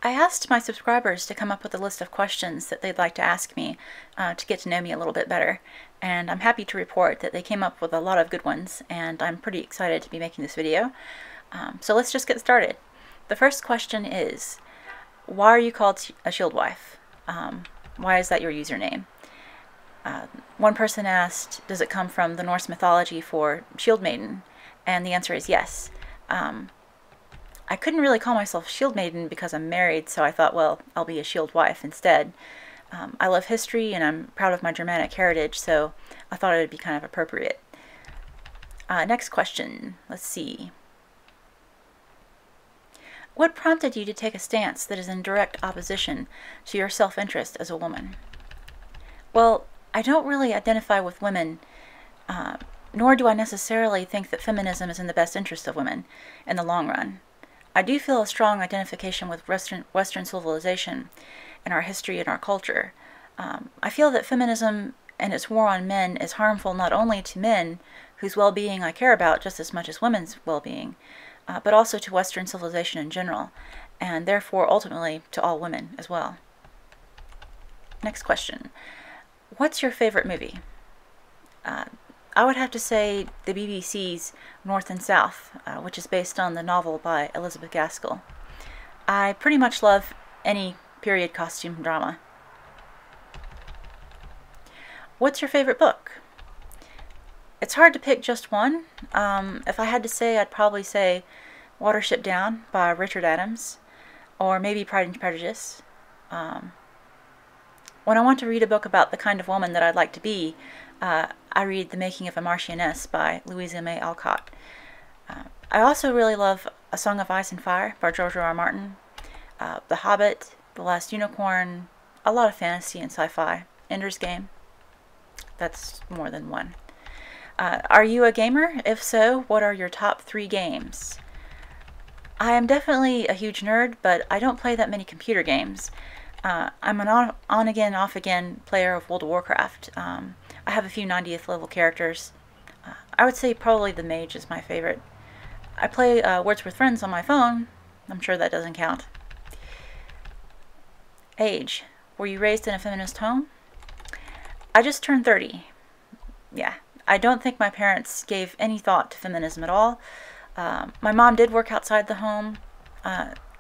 I asked my subscribers to come up with a list of questions that they'd like to ask me to get to know me a little bit better, and I'm happy to report that they came up with a lot of good ones, and I'm pretty excited to be making this video. So let's just get started. The first question is, why are you called a shield wife? Why is that your username? One person asked, does it come from the Norse mythology for shield maiden? And the answer is yes. I couldn't really call myself shield maiden because I'm married, so I thought, well, I'll be a shield wife instead. I love history and I'm proud of my Germanic heritage, so I thought it would be kind of appropriate. Next question. Let's see. What prompted you to take a stance that is in direct opposition to your self-interest as a woman? Well, I don't really identify with women, nor do I necessarily think that feminism is in the best interest of women in the long run. I do feel a strong identification with Western civilization and our history and our culture. I feel that feminism and its war on men is harmful not only to men, whose well-being I care about just as much as women's well-being, but also to Western civilization in general, and therefore ultimately to all women as well. Next question. What's your favorite movie? I would have to say the BBC's North and South, which is based on the novel by Elizabeth Gaskell. I pretty much love any period costume drama. What's your favorite book? It's hard to pick just one. If I had to say, I'd probably say Watership Down by Richard Adams, or maybe Pride and Prejudice. When I want to read a book about the kind of woman that I'd like to be, I read The Making of a Marchioness by Louisa May Alcott. I also really love A Song of Ice and Fire by George R.R. Martin, The Hobbit, The Last Unicorn, a lot of fantasy and sci-fi, Ender's Game. That's more than one. Are you a gamer? If so, what are your top 3 games? I am definitely a huge nerd, but I don't play that many computer games. I'm an on-again, off-again player of World of Warcraft. I have a few 90th level characters. I would say probably the mage is my favorite. I play Words with Friends on my phone. I'm sure that doesn't count. Age. Were you raised in a feminist home? I just turned 30. Yeah, I don't think my parents gave any thought to feminism at all. My mom did work outside the home.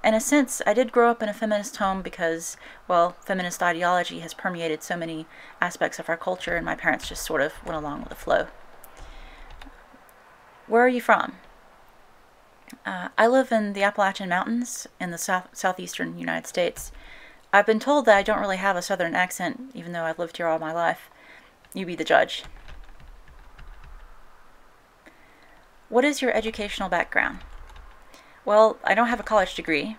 In a sense, I did grow up in a feminist home because, well, feminist ideology has permeated so many aspects of our culture, and my parents just sort of went along with the flow. Where are you from? I live in the Appalachian Mountains in the southeastern United States. I've been told that I don't really have a southern accent, even though I've lived here all my life. You be the judge. What is your educational background? Well, I don't have a college degree.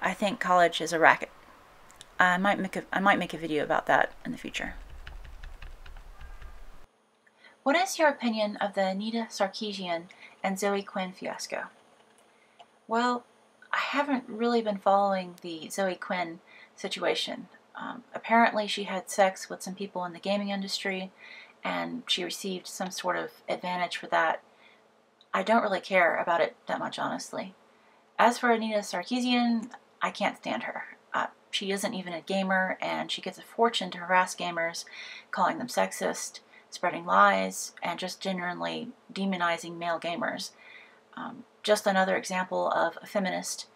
I think college is a racket. I might make a video about that in the future. What is your opinion of the Anita Sarkeesian and Zoe Quinn fiasco? Well, I haven't really been following the Zoe Quinn situation. Apparently she had sex with some people in the gaming industry and she received some sort of advantage for that. I don't really care about it that much, honestly. As for Anita Sarkeesian, I can't stand her. She isn't even a gamer, and she gets a fortune to harass gamers, calling them sexist, spreading lies, and just genuinely demonizing male gamers. Just another example of a feminist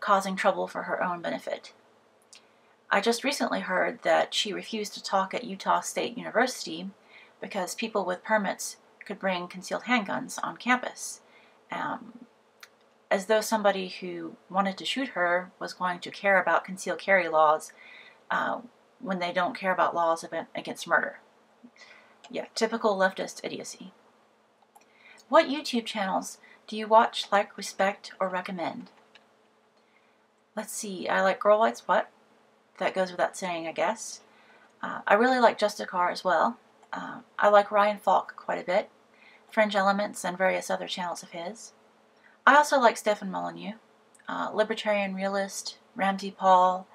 causing trouble for her own benefit. I just recently heard that she refused to talk at Utah State University because people with permits could bring concealed handguns on campus. As though somebody who wanted to shoot her was going to care about concealed carry laws when they don't care about laws against murder. Yeah, typical leftist idiocy. What YouTube channels do you watch, like, respect, or recommend? Let's see, I like Girl Likes What? That goes without saying, I guess. I really like Justicar as well. I like Ryan Falk quite a bit, Fringe Elements, and various other channels of his. I also like Stefan Molyneux, Libertarian Realist, Ramsey Paul.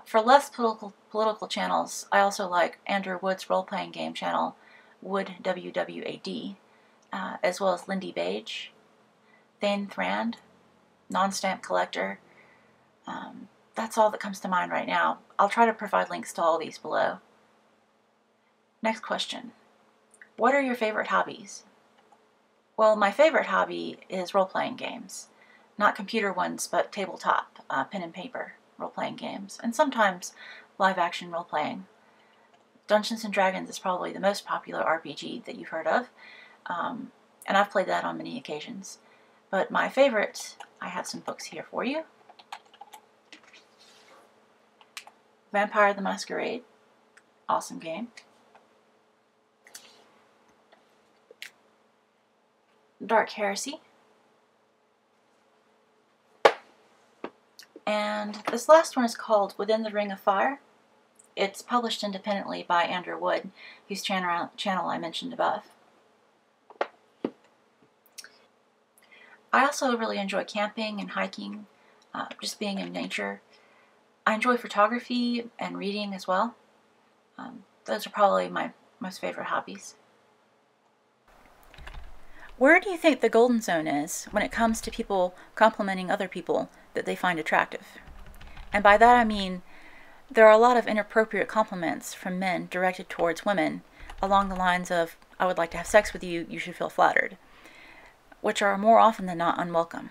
For less political channels, I also like Andrew Wood's role-playing game channel, Wood WWAD, as well as Lindy Bage, Thane Thrand, Non-Stamp Collector, that's all that comes to mind right now. I'll try to provide links to all these below. Next question. What are your favorite hobbies? Well, my favorite hobby is role-playing games. Not computer ones, but tabletop, pen and paper role-playing games, and sometimes live-action role-playing. Dungeons & Dragons is probably the most popular RPG that you've heard of, and I've played that on many occasions. But my favorite, I have some books here for you. Vampire the Masquerade, awesome game. Dark Heresy. And this last one is called Within the Ring of Fire. It's published independently by Andrew Wood, whose channel I mentioned above. I also really enjoy camping and hiking, just being in nature. I enjoy photography and reading as well. Those are probably my most favorite hobbies. Where do you think the golden zone is when it comes to people complimenting other people that they find attractive? And by that I mean, there are a lot of inappropriate compliments from men directed towards women along the lines of, I would like to have sex with you, you should feel flattered, which are more often than not unwelcome.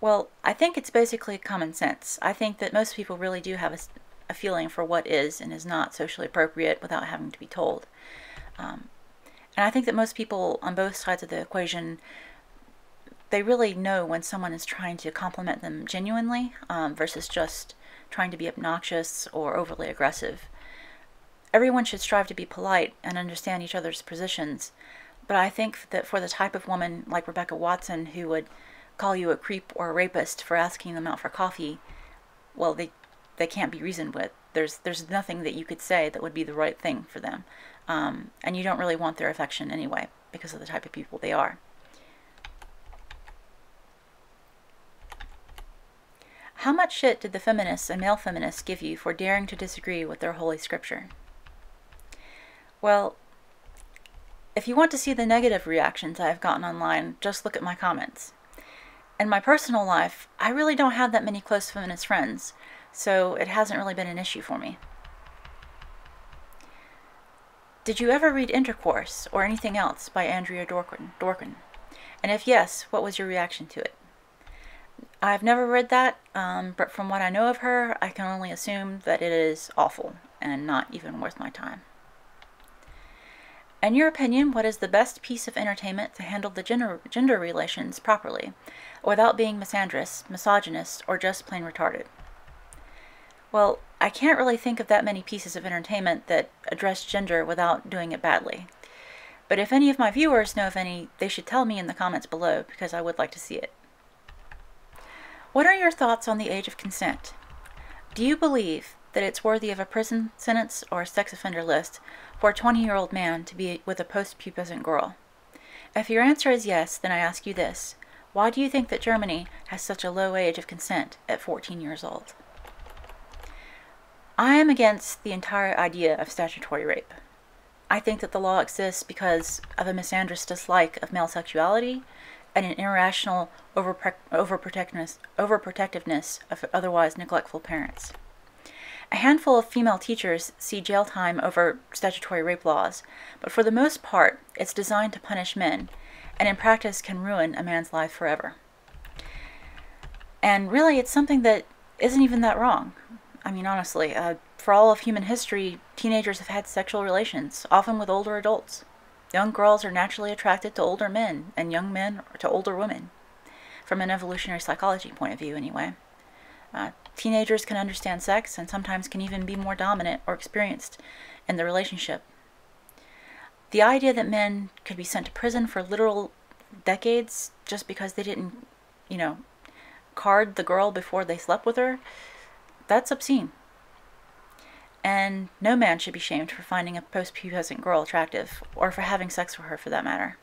Well, I think it's basically common sense. I think that most people really do have a feeling for what is and is not socially appropriate without having to be told. And I think that most people on both sides of the equation, they really know when someone is trying to compliment them genuinely versus just trying to be obnoxious or overly aggressive. Everyone should strive to be polite and understand each other's positions, but I think that for the type of woman like Rebecca Watson who would call you a creep or a rapist for asking them out for coffee, well, they can't be reasoned with. There's nothing that you could say that would be the right thing for them. And you don't really want their affection anyway, because of the type of people they are. How much shit did the feminists and male feminists give you for daring to disagree with their holy scripture? Well, if you want to see the negative reactions I have gotten online, just look at my comments. In my personal life, I really don't have that many close feminist friends, so it hasn't really been an issue for me. Did you ever read Intercourse or anything else by Andrea Dworkin? And if yes, what was your reaction to it? I've never read that, but from what I know of her, I can only assume that it is awful and not even worth my time. In your opinion, what is the best piece of entertainment to handle the gender relations properly, without being misogynist, or just plain retarded? Well, I can't really think of that many pieces of entertainment that address gender without doing it badly. But if any of my viewers know of any, they should tell me in the comments below, because I would like to see it. What are your thoughts on the age of consent? Do you believe that it's worthy of a prison sentence or a sex offender list for a 20-year-old man to be with a post-pubescent girl? If your answer is yes, then I ask you this. Why do you think that Germany has such a low age of consent at 14 years old? I am against the entire idea of statutory rape. I think that the law exists because of a misandrous dislike of male sexuality and an irrational overprotectiveness of otherwise neglectful parents. A handful of female teachers see jail time over statutory rape laws, but for the most part, it's designed to punish men, and in practice can ruin a man's life forever. And really, it's something that isn't even that wrong. I mean, honestly, for all of human history, teenagers have had sexual relations, often with older adults. Young girls are naturally attracted to older men, and young men to older women, from an evolutionary psychology point of view anyway. Teenagers can understand sex, and sometimes can even be more dominant or experienced in the relationship. The idea that men could be sent to prison for literal decades just because they didn't, card the girl before they slept with her, that's obscene. And no man should be shamed for finding a post-pubescent girl attractive, or for having sex with her for that matter.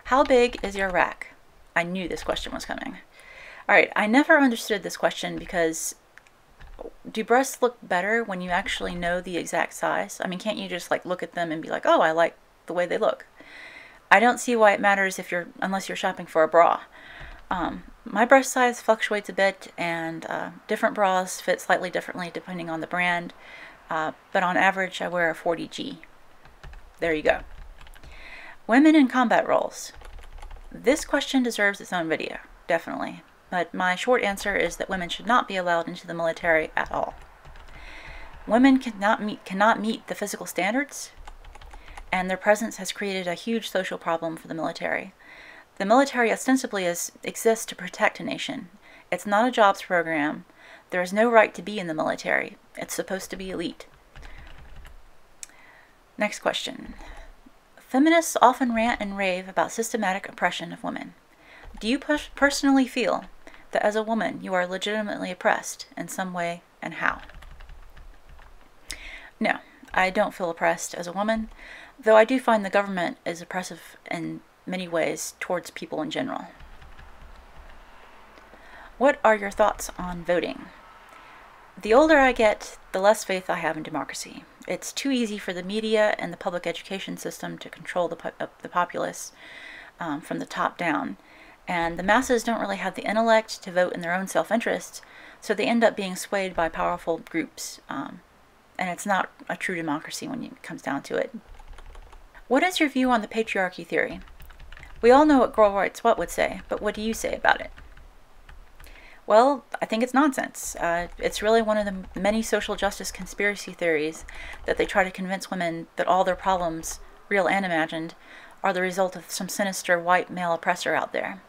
How big is your rack? I knew this question was coming. Alright, I never understood this question because do breasts look better when you actually know the exact size? I mean, can't you just look at them and be like, oh, I like the way they look? I don't see why it matters unless you're shopping for a bra. My breast size fluctuates a bit, and different bras fit slightly differently depending on the brand, but on average I wear a 40G. There you go. Women in combat roles. This question deserves its own video, definitely, but my short answer is that women should not be allowed into the military at all. Women cannot meet the physical standards, and their presence has created a huge social problem for the military. The military ostensibly exists to protect a nation. It's not a jobs program. There is no right to be in the military. It's supposed to be elite. Next question. Feminists often rant and rave about systematic oppression of women. Do you personally feel that as a woman you are legitimately oppressed in some way, and how? No, I don't feel oppressed as a woman, though I do find the government is oppressive in many ways towards people in general. What are your thoughts on voting? The older I get, the less faith I have in democracy. It's too easy for the media and the public education system to control the populace from the top down, and the masses don't really have the intellect to vote in their own self-interest, so they end up being swayed by powerful groups, and it's not a true democracy when it comes down to it. What is your view on the patriarchy theory? We all know what Girl Writes What would say, but what do you say about it? Well, I think it's nonsense. It's really one of the many social justice conspiracy theories that they try to convince women that all their problems, real and imagined, are the result of some sinister white male oppressor out there.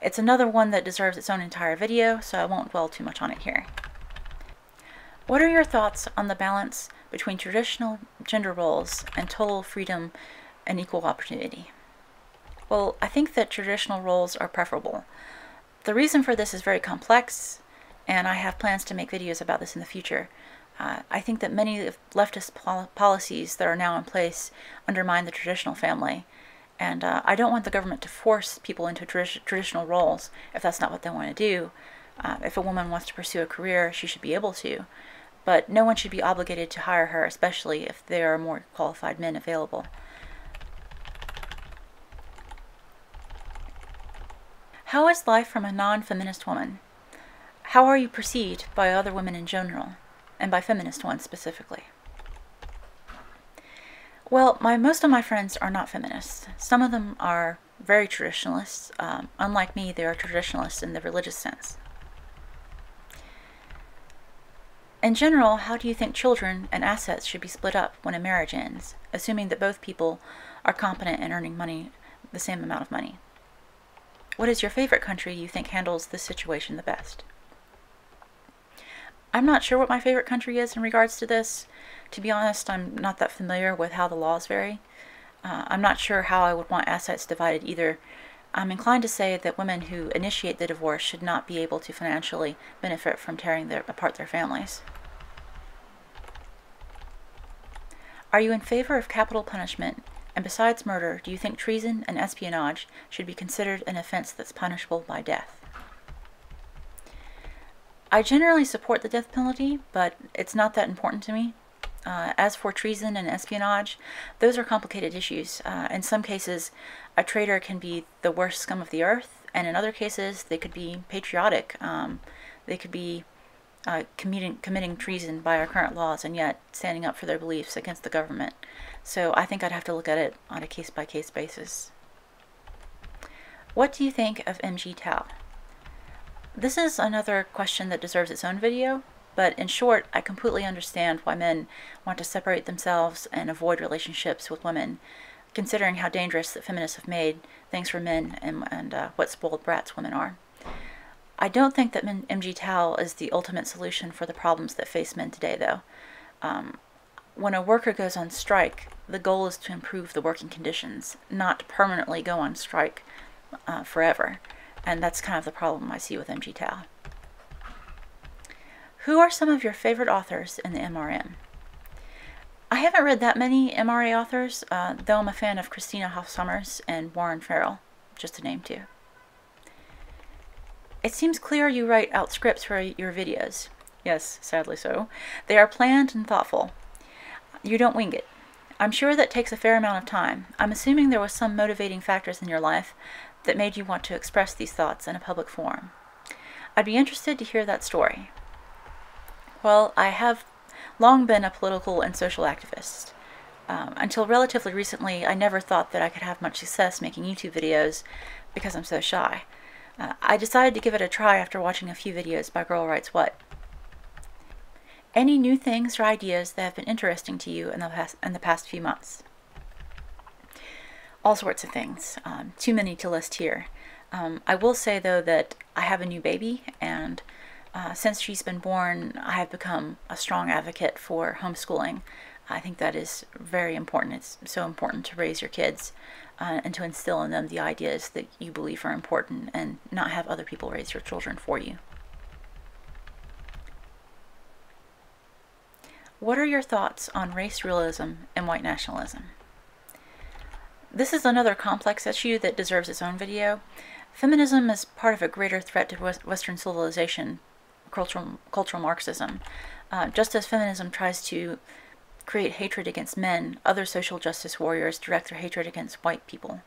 It's another one that deserves its own entire video, so I won't dwell too much on it here. What are your thoughts on the balance between traditional gender roles and total freedom and equal opportunity? Well, I think that traditional roles are preferable. The reason for this is very complex, and I have plans to make videos about this in the future. I think that many of leftist policies that are now in place undermine the traditional family, and I don't want the government to force people into traditional roles if that's not what they want to do. If a woman wants to pursue a career, she should be able to, but no one should be obligated to hire her, especially if there are more qualified men available. How is life from a non-feminist woman? How are you perceived by other women in general, and by feminist ones specifically? Well, most of my friends are not feminists. Some of them are very traditionalists. Unlike me, they are traditionalists in the religious sense. In general, how do you think children and assets should be split up when a marriage ends, assuming that both people are competent in earning money, the same amount of money? What is your favorite country you think handles this situation the best? I'm not sure what my favorite country is in regards to this. To be honest, I'm not that familiar with how the laws vary. I'm not sure how I would want assets divided either. I'm inclined to say that women who initiate the divorce should not be able to financially benefit from tearing apart their families. Are you in favor of capital punishment? And besides murder, do you think treason and espionage should be considered an offense that's punishable by death? I generally support the death penalty, but it's not that important to me. As for treason and espionage, those are complicated issues. In some cases, a traitor can be the worst scum of the earth, and in other cases, they could be patriotic. They could be committing treason by our current laws and yet standing up for their beliefs against the government. So I think I'd have to look at it on a case-by-case basis. What do you think of MGTOW? This is another question that deserves its own video, but in short, I completely understand why men want to separate themselves and avoid relationships with women, considering how dangerous that feminists have made things for men and what spoiled brats women are. I don't think that MGTOW is the ultimate solution for the problems that face men today, though. When a worker goes on strike, the goal is to improve the working conditions, not to permanently go on strike forever. And that's kind of the problem I see with MGTOW. Who are some of your favorite authors in the MRM? I haven't read that many MRA authors, though I'm a fan of Christina Hoff Sommers and Warren Farrell, just to name two. It seems clear you write out scripts for your videos. Yes, sadly so. They are planned and thoughtful. You don't wing it. I'm sure that takes a fair amount of time. I'm assuming there was some motivating factors in your life that made you want to express these thoughts in a public forum? I'd be interested to hear that story. Well, I have long been a political and social activist. Until relatively recently, I never thought that I could have much success making YouTube videos because I'm so shy. I decided to give it a try after watching a few videos by Girl Writes What. Any new things or ideas that have been interesting to you in the past few months? All sorts of things. Too many to list here. I will say, though, that I have a new baby, and since she's been born, I have become a strong advocate for homeschooling. I think that is very important. It's so important to raise your kids and to instill in them the ideas that you believe are important and not have other people raise your children for you. What are your thoughts on race realism and white nationalism? This is another complex issue that deserves its own video. Feminism is part of a greater threat to Western civilization, cultural Marxism. Just as feminism tries to create hatred against men, other social justice warriors direct their hatred against white people.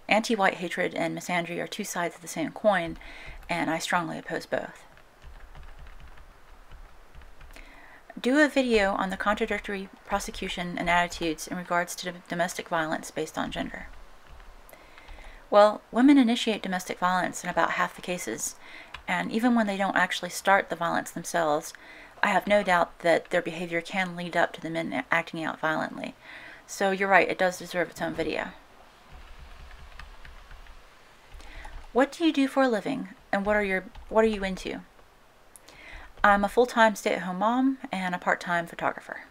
Anti-white hatred and misandry are two sides of the same coin, and I strongly oppose both. Do a video on the contradictory prosecution and attitudes in regards to domestic violence based on gender. Well, women initiate domestic violence in about half the cases, and even when they don't actually start the violence themselves, I have no doubt that their behavior can lead up to the men acting out violently. So you're right, it does deserve its own video. What do you do for a living, and what are you into? I'm a full-time stay-at-home mom and a part-time photographer.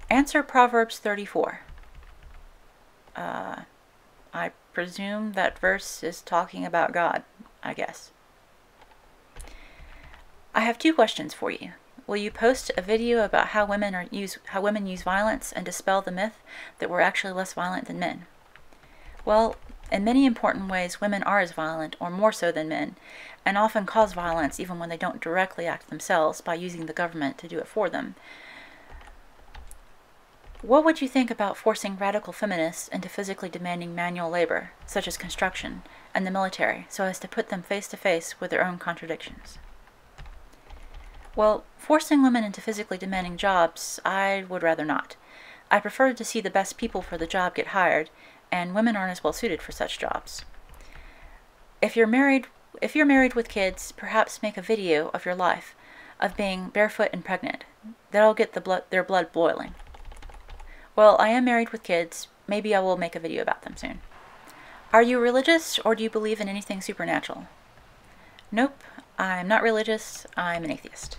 Answer Proverbs 34. I presume that verse is talking about God, I guess. I have two questions for you. Will you post a video about how women use violence and dispel the myth that we're actually less violent than men? Well, in many important ways, women are as violent, or more so than men, and often cause violence even when they don't directly act themselves by using the government to do it for them. What would you think about forcing radical feminists into physically demanding manual labor, such as construction, and the military, so as to put them face to face with their own contradictions? Well, forcing women into physically demanding jobs, I would rather not. I prefer to see the best people for the job get hired, and women aren't as well suited for such jobs. If you're married with kids, perhaps make a video of your life, of being barefoot and pregnant. That'll get their blood boiling. Well, I am married with kids. Maybe I will make a video about them soon. Are you religious, or do you believe in anything supernatural? Nope, I'm not religious. I'm an atheist.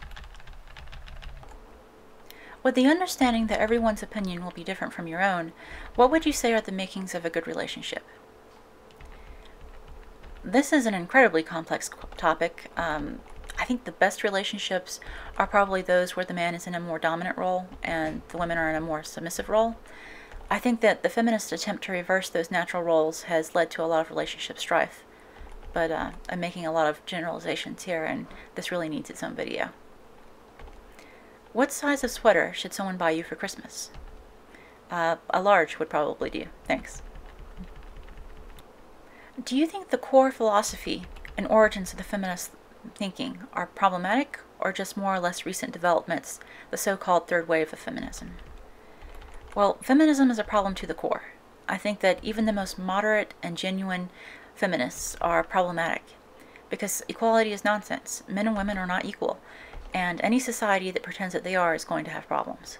With the understanding that everyone's opinion will be different from your own, what would you say are the makings of a good relationship? This is an incredibly complex topic. I think the best relationships are probably those where the man is in a more dominant role and the women are in a more submissive role. I think that the feminist attempt to reverse those natural roles has led to a lot of relationship strife. But I'm making a lot of generalizations here, and this really needs its own video. What size of sweater should someone buy you for Christmas? A large would probably do. Thanks. Do you think the core philosophy and origins of the feminist thinking are problematic, or just more or less recent developments, the so-called third wave of feminism? Well, feminism is a problem to the core. I think that even the most moderate and genuine feminists are problematic, because equality is nonsense. Men and women are not equal, and any society that pretends that they are is going to have problems.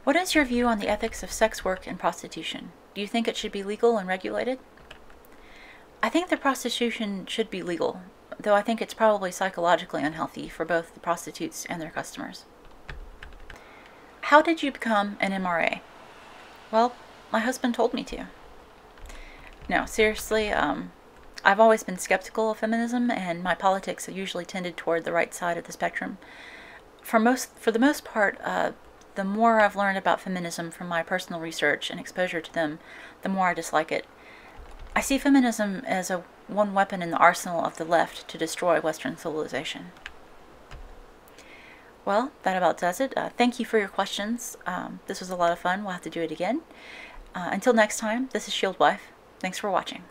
What is your view on the ethics of sex work and prostitution? Do you think it should be legal and regulated? I think that prostitution should be legal, though I think it's probably psychologically unhealthy for both the prostitutes and their customers. How did you become an MRA? Well, my husband told me to. No, seriously, I've always been skeptical of feminism, and my politics have usually tended toward the right side of the spectrum. For the most part, the more I've learned about feminism from my personal research and exposure to them, the more I dislike it. I see feminism as one weapon in the arsenal of the left to destroy Western civilization. Well, that about does it. Thank you for your questions. This was a lot of fun. We'll have to do it again. Until next time, this is Shield Wife. Thanks for watching.